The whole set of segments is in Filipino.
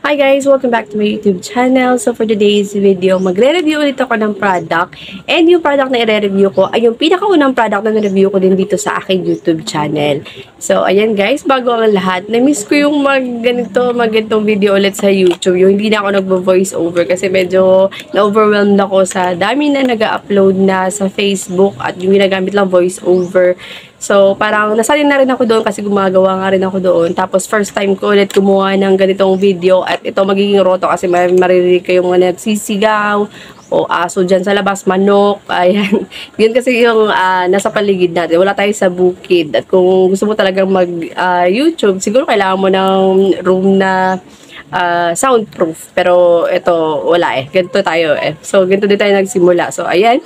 Hi guys! Welcome back to my YouTube channel. So for today's video, magre-review ulit ako ng product. And yung product na i-review ko ay yung pinakaunang product na na-review ko din dito sa aking YouTube channel. So ayan guys, bago ang lahat, na-miss ko yung mag-ganitong video ulit sa YouTube. Yung hindi na ako nagvo-voice over kasi medyo na-overwhelmed ako sa dami na nag-upload na sa Facebook at yung ginagamit lang voice over. So, parang nasanay na rin ako doon kasi gumagawa nga rin ako doon. Tapos, first time ko ulit kumuha ng ganitong video. At ito magiging roto kasi maririnig kayong mga nagsisigaw o aso dyan sa labas, manok. Ayan. Yun kasi yung nasa paligid natin. Wala tayo sa bukid. At kung gusto mo talagang mag-YouTube, siguro kailangan mo ng room na soundproof. Pero ito, wala eh. Ganito tayo eh. So, ganito din tayo nagsimula. So, ayan.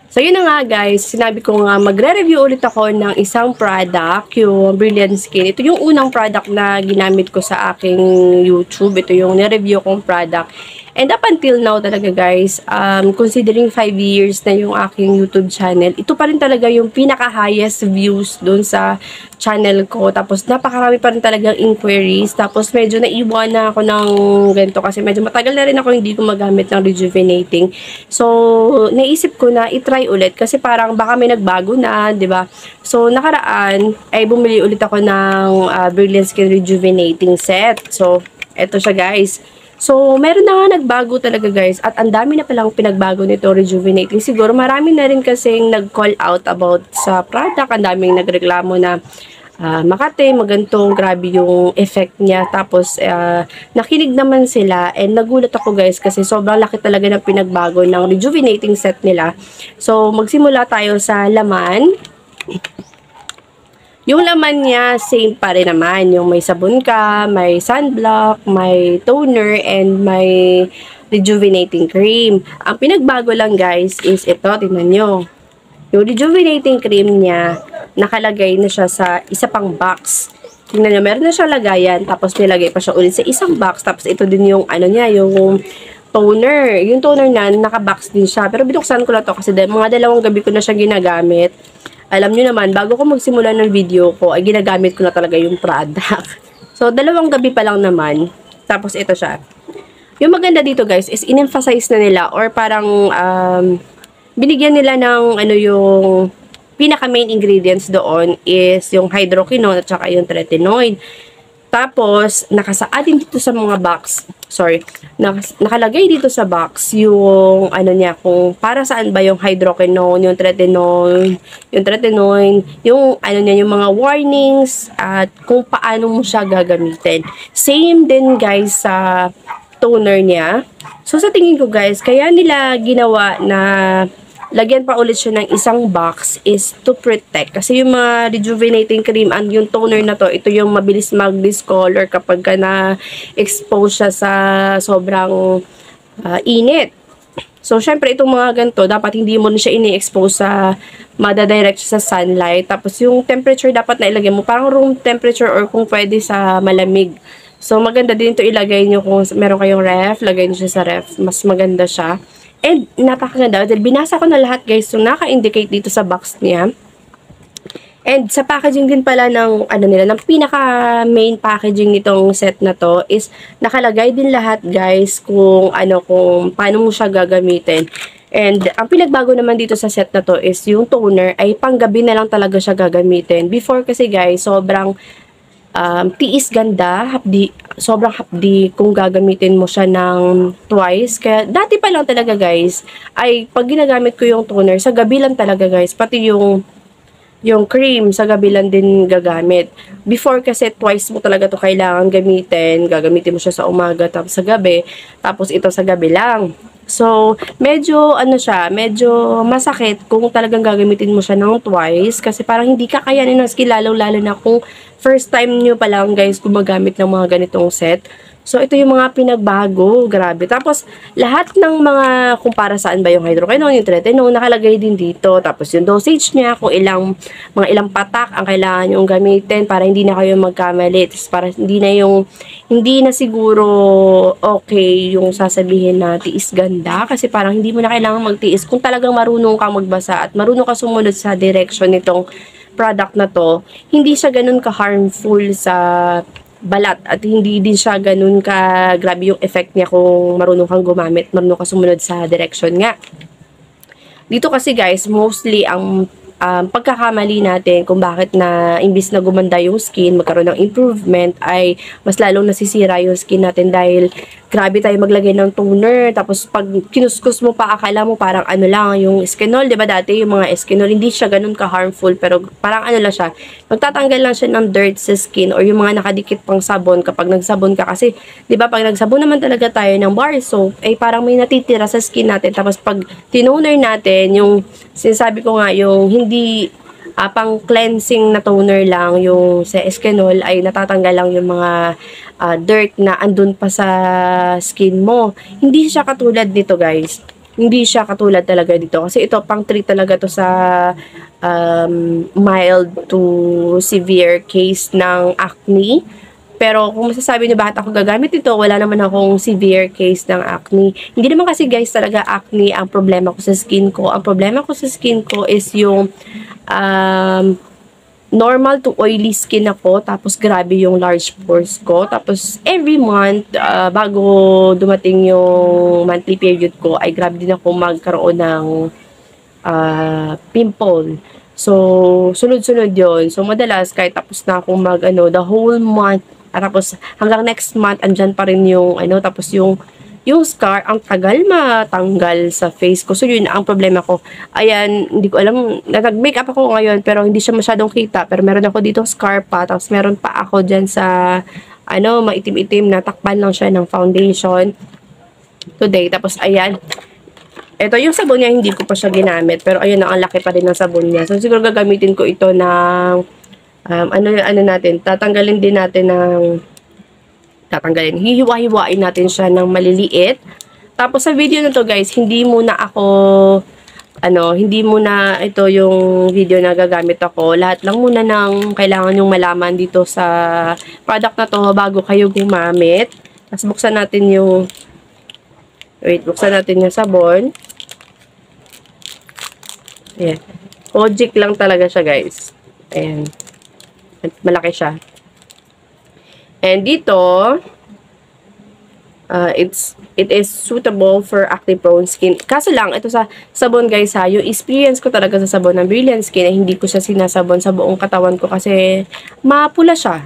So, yun na nga guys, sinabi ko nga magre-review ulit ako ng isang product, yung Brilliant Skin. Ito yung unang product na ginamit ko sa aking YouTube. Ito yung nireview kong product. And up until now talaga guys, considering 5 years na yung aking YouTube channel, ito pa rin talaga yung pinaka-highest views dun sa channel ko. Tapos napakarami pa rin talagang inquiries. Tapos medyo naiwan na ako ng ganito kasi medyo matagal na rin ako hindi ko magamit ng rejuvenating. So, naisip ko na i-try ulit kasi parang baka may nagbago na, 'di ba? So, nakaraan ay bumili ulit ako ng Brilliant Skin Rejuvenating Set. So, eto siya guys. So, meron na nga nagbago talaga guys at ang dami na palang pinagbago nito rejuvenating. Siguro marami na rin kasing nag-call out about sa product. Ang daming nagreklamo na Makati, magantong, grabe yung effect niya. Tapos, nakinig naman sila and nagulat ako guys kasi sobrang laki talaga ng pinagbago ng rejuvenating set nila. So, magsimula tayo sa laman. Yung laman niya, same pa rin naman. Yung may sabon ka, may sunblock, may toner, and may rejuvenating cream. Ang pinagbago lang guys is ito, tingnan nyo. Yung rejuvenating cream niya, nakalagay na siya sa isa pang box. Tingnan nyo, meron na siya lagayan, tapos nilagay pa siya ulit sa isang box. Tapos ito din yung ano niya, yung toner. Yung toner na, naka-box din siya. Pero binuksan ko na to kasi mga 2 gabi ko na siya ginagamit. Alam nyo naman, bago ko magsimula ng video ko, ay ginagamit ko na talaga yung product. So, 2 gabi pa lang naman. Tapos, ito siya. Yung maganda dito, guys, is in-emphasize na nila or parang binigyan nila ng ano yung pinaka-main ingredients doon is yung hydroquinone at saka yung tretinoin. Tapos, nakasaad din dito sa mga box, nakalagay dito sa box yung, ano niya, kung para saan ba yung hydroquinone, yung tretinoin, yung, ano niya, yung mga warnings, at kung paano mo siya gagamitin. Same din, guys, sa toner niya. So, sa tingin ko, guys, kaya nila ginawa na lagyan pa ulit siya ng isang box is to protect. Kasi yung mga rejuvenating cream and yung toner na to, ito yung mabilis mag-discolor kapag ka na-expose siya sa sobrang init. So, syempre, itong mga ganito, dapat hindi mo na siya ini-expose sa madadirect sa sunlight. Tapos, yung temperature dapat na ilagay mo, parang room temperature or kung pwede sa malamig. So, maganda din ito ilagay nyo kung meron kayong ref, lagay nyo siya sa ref. Mas maganda siya. And napakaganda. Dahil binasa ko na lahat guys. So naka-indicate dito sa box niya. And sa packaging din pala ng ano nila, ng pinaka main packaging nitong set na to is nakalagay din lahat guys kung ano, kung paano mo siya gagamitin. And ang pinagbago naman dito sa set na to is yung toner ay panggabi na lang talaga siya gagamitin. Before kasi guys, sobrang tiis ganda, sobrang hapdi kung gagamitin mo siya ng twice. Kaya dati pa lang talaga guys, ay pag ginagamit ko yung toner, sa gabi lang talaga guys, pati yung cream sa gabi lang din gagamit. Before kasi twice mo talaga to kailangan gagamitin mo siya sa umaga tapos sa gabi, tapos ito sa gabi lang. So, medyo, ano siya, medyo masakit kung talagang gagamitin mo siya ng twice. Kasi parang hindi kakayanin ng skill, lalo na kung first time nyo pa lang guys gumagamit ng mga ganitong set. So, ito yung mga pinagbago. Grabe. Tapos, lahat ng mga kung para saan ba yung hydroquinone, yung tretinoin, nakalagay din dito. Tapos, yung dosage niya, kung mga ilang patak ang kailangan yung gamitin para hindi na kayo magkamali. Tapos, para hindi na siguro okay yung sasabihin na tiis ganda. Kasi parang hindi mo na kailangan magtiis kung talagang marunong kang magbasa at marunong ka sumunod sa direction nitong product na to. Hindi siya ganun ka-harmful sa balat at hindi din siya ganun ka grabe yung effect niya kung marunong kang gumamit, marunong ka sumunod sa direction nga. Dito kasi guys, mostly ang pagkakamali natin kung bakit na imbis na gumanda yung skin, magkaroon ng improvement, ay mas lalong nasisira yung skin natin dahil grabe tayo maglagay ng toner. Tapos pag kinuskus mo pa, akala mo parang ano lang yung Eskinol. Diba dati yung mga Eskinol, hindi siya ganun ka-harmful, pero parang ano lang siya, magtatanggal lang siya ng dirt sa skin or yung mga nakadikit pang sabon kapag nagsabon ka. Kasi diba pag nagsabon naman talaga tayo ng bar soap, ay parang may natitira sa skin natin. Tapos pag tinoner natin, yung sinasabi ko nga, yung hindi pang cleansing na toner lang, yung sa Eskinol ay natatanggal lang yung mga dirt na andun pa sa skin mo. Hindi siya katulad nito guys. Hindi siya katulad talaga dito. Kasi ito pang treat talaga to sa mild to severe case ng acne. Pero kung masasabi niyo bakit ako gagamit ito, wala naman akong severe case ng acne. Hindi naman kasi guys talaga acne ang problema ko sa skin ko. Ang problema ko sa skin ko is yung normal to oily skin ako. Tapos grabe yung large pores ko. Tapos every month, bago dumating yung monthly period ko, ay grabe din ako magkaroon ng pimple. So, sunod-sunod yon. So, madalas, kahit tapos na akong the whole month, tapos hanggang next month, andyan pa rin yung, tapos yung scar, ang tagal matanggal sa face ko. So, yun ang problema ko. Ayan, hindi ko alam, nag-makeup ako ngayon, pero hindi siya masyadong kita. Pero meron ako dito scar pa, tapos meron pa ako dyan sa, maitim-itim na takpan lang siya ng foundation today. Tapos, ayan, ito yung sabon niya, hindi ko pa siya ginamit. Pero ayun, ang laki pa rin ng sabon niya. So, siguro gagamitin ko ito ng, tatanggalin din natin hihiwa-hiwain natin siya ng maliliit. Tapos, sa video na to guys, hindi muna ito yung video na gagamit ako. Lahat lang muna ng kailangan yung malaman dito sa product na to bago kayo gumamit. Tapos, buksan natin yung sabon. Ayan. Kojic lang talaga siya, guys. Ayan. Malaki siya. And dito, it is suitable for acne-prone skin. Kaso lang, ito sa sabon, guys, yung experience ko talaga sa sabon ng Brilliant Skin, hindi ko siya sinasabon sa buong katawan ko kasi mapula siya.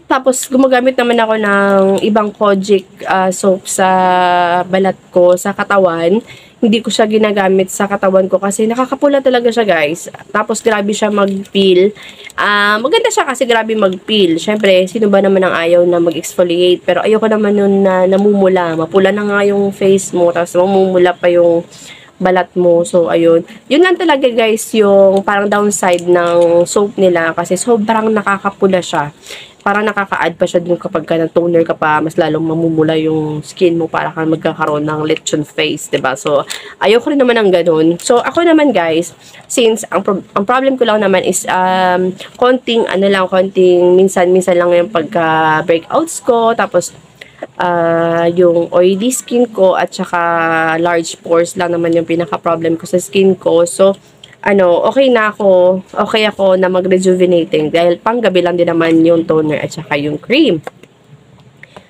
Tapos, gumagamit naman ako ng ibang Kojic soap sa balat ko, sa katawan. Hindi ko siya ginagamit sa katawan ko kasi nakakapula talaga siya, guys. Tapos, grabe siya mag-peel. Maganda siya kasi grabe mag-peel. Siyempre, sino ba naman ang ayaw na mag-exfoliate? Pero ayoko naman nun na namumula. Mapula na nga yung face mo, tapos mamumula pa yung balat mo. So, ayun. Yun lang talaga, guys, yung parang downside ng soap nila kasi sobrang nakakapula siya. Parang nakaka-add pa siya dun kapag toner ka pa, mas lalong mamumula yung skin mo para kang magkakaroon ng lechon face, diba? So, ayoko rin naman ng ganun. So, ako naman guys, since ang problem ko lang naman is konting minsan-minsan lang yung pagka-breakouts ko, tapos yung oily skin ko at saka large pores lang naman yung pinaka-problem ko sa skin ko. So, okay ako na mag-rejuvenating dahil panggabi lang din naman yung toner at saka yung cream.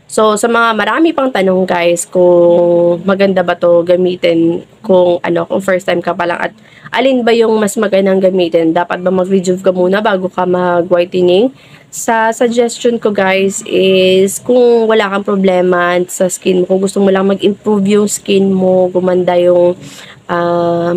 So, sa mga marami pang tanong guys, kung maganda ba to gamitin, kung first time ka pa lang at alin ba yung mas magandang gamitin, dapat ba mag-rejuve ka muna bago ka mag-whitening? Sa suggestion ko guys is kung wala kang problema sa skin mo, kung gusto mo lang mag-improve yung skin mo,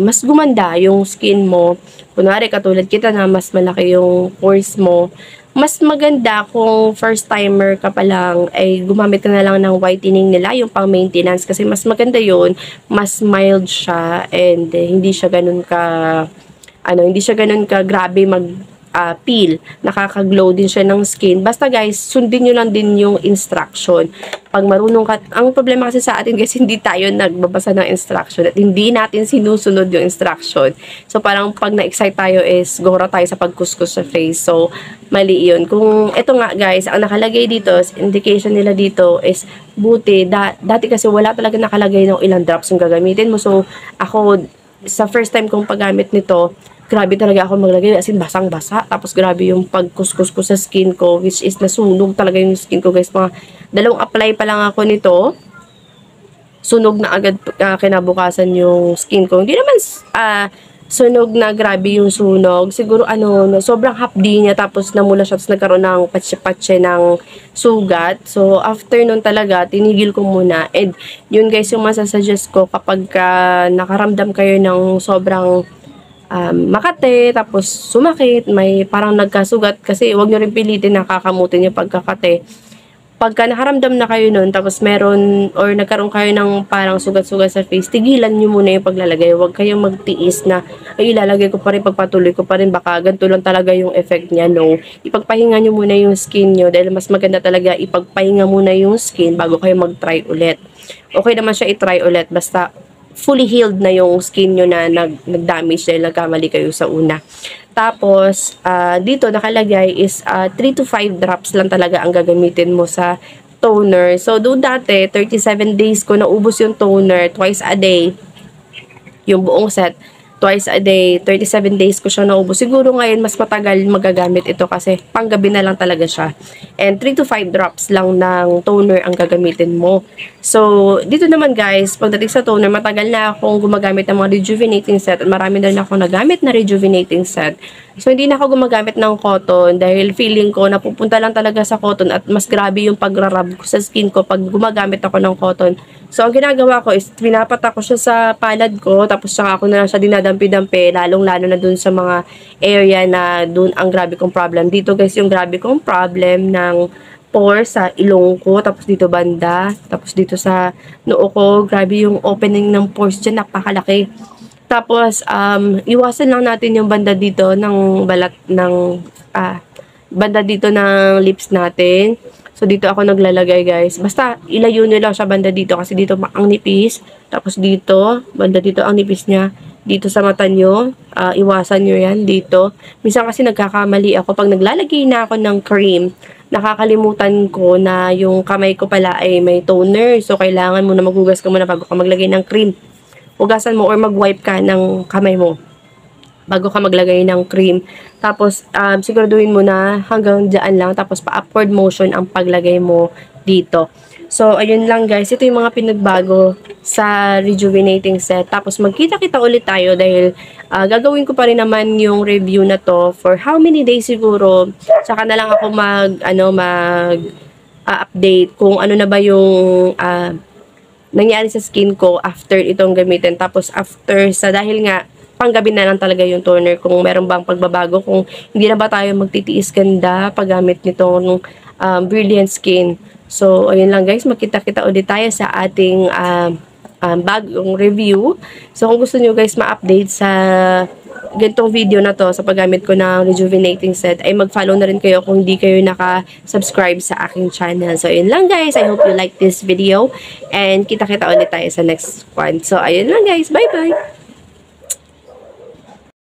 mas gumanda yung skin mo, kunwari katulad kita na mas malaki yung pores mo, mas maganda kung first timer ka pa lang ay gumamit ka na lang ng whitening nila, yung pang maintenance, kasi mas maganda yun, mas mild siya and hindi siya ganun ka grabe peel, nakaka-glow din siya ng skin. Basta guys, sundin nyo lang din yung instruction. Pag marunong ka, ang problema kasi sa atin guys, hindi tayo nagbabasa ng instruction at hindi natin sinusunod yung instruction. So parang pag na-excite tayo is gora tayo sa pagkuskus sa face. So mali yun. Kung ito nga guys, ang nakalagay dito, indication nila dito is buti. Dati kasi wala talaga nakalagay ng ilang drops yung gagamitin mo. So ako, sa first time kong paggamit nito, grabe talaga ako maglagay, as in basang-basa. Tapos grabe yung pagkuskus ko sa skin ko, which is nasunog talaga yung skin ko guys. Mga 2 apply pa lang ako nito, sunog na agad kinabukasan yung skin ko. Hindi naman sunog na grabe yung sunog. Siguro sobrang hapdi niya, tapos namula siya, tapos nagkaroon ng patse-patse ng sugat. So after nun talaga, tinigil ko muna. And yun guys, yung masasuggest ko kapag nakaramdam kayo ng sobrang makate, tapos sumakit, may parang nagkasugat, kasi wag nyo rin pilitin na kakamutin yung pagkakate. Pagka nakaramdam na kayo nun, tapos meron or nagkaroon kayo ng parang sugat-sugat sa face, tigilan nyo muna yung paglalagay. Huwag kayong magtiis na, ay ilalagay ko pa rin, pagpatuloy ko pa rin, baka ganito lang talaga yung effect niya. No, ipagpahinga nyo muna yung skin nyo, dahil mas maganda talaga ipagpahinga muna yung skin bago kayo mag-try ulit. Okay naman siya i-try ulit, basta fully healed na yung skin nyo na nag-damage dahil nagkamali kayo sa una. Tapos, dito nakalagay is 3 to 5 drops lang talaga ang gagamitin mo sa toner. So, doon dati, 37 days ko naubos yung toner, twice a day, yung buong set. Twice a day, 37 days ko siya naubos. Siguro ngayon, mas matagal magagamit ito kasi panggabi na lang talaga siya. And 3 to 5 drops lang ng toner ang gagamitin mo. So, dito naman guys, pagdating sa toner, matagal na akong gumagamit ng mga rejuvenating set at marami na rin ako nagamit na rejuvenating set. So, hindi na ako gumagamit ng cotton dahil feeling ko napupunta lang talaga sa cotton at mas grabe yung pagrarab ko sa skin ko pag gumagamit ako ng cotton. So, ang ginagawa ko is, pinapatak ko siya sa palad ko, tapos saka ako na lang siya dinadampi-dampi, lalong-lalo na dun sa mga area na dun ang grabe kong problem. Dito guys, yung grabe kong problem ng pores sa ilong ko, tapos dito banda, tapos dito sa noo ko, grabe yung opening ng pores dyan, napakalaki. Tapos, iwasan lang natin yung banda dito ng balat ng, banda dito ng lips natin. So, dito ako naglalagay, guys. Basta, ilayo nyo lang siya banda dito kasi dito ang nipis. Tapos dito, banda dito ang nipis niya. Dito sa mata nyo, iwasan nyo yan dito. Minsan kasi nagkakamali ako. Pag naglalagay na ako ng cream, nakakalimutan ko na yung kamay ko pala ay may toner. So, kailangan mo na maghugas ka muna bago ka maglagay ng cream. Hugasan mo or mag-wipe ka ng kamay mo bago ka maglagay ng cream. Tapos, siguraduhin mo na hanggang dyan lang. Tapos, pa-upward motion ang paglagay mo dito. So, ayun lang guys. Ito yung mga pinagbago sa rejuvenating set. Tapos, magkita-kita ulit tayo dahil gagawin ko pa rin naman yung review na to for how many days siguro. Tsaka na lang ako update kung ano na ba yung nangyari sa skin ko after itong gamitin. Tapos, dahil nga, panggabi na lang talaga yung toner kung meron bang pagbabago, kung hindi na ba tayo magtitiis ganda paggamit nitong Brilliant Skin. So, ayun lang guys, magkita-kita ulit tayo sa ating bagong review. So, kung gusto nyo guys ma-update sa ganitong video na to, sa paggamit ko ng rejuvenating set, ay mag-follow na rin kayo kung hindi kayo naka-subscribe sa aking channel. So, ayun lang guys, I hope you like this video and kita-kita ulit tayo sa next one. So, ayun lang guys, bye-bye!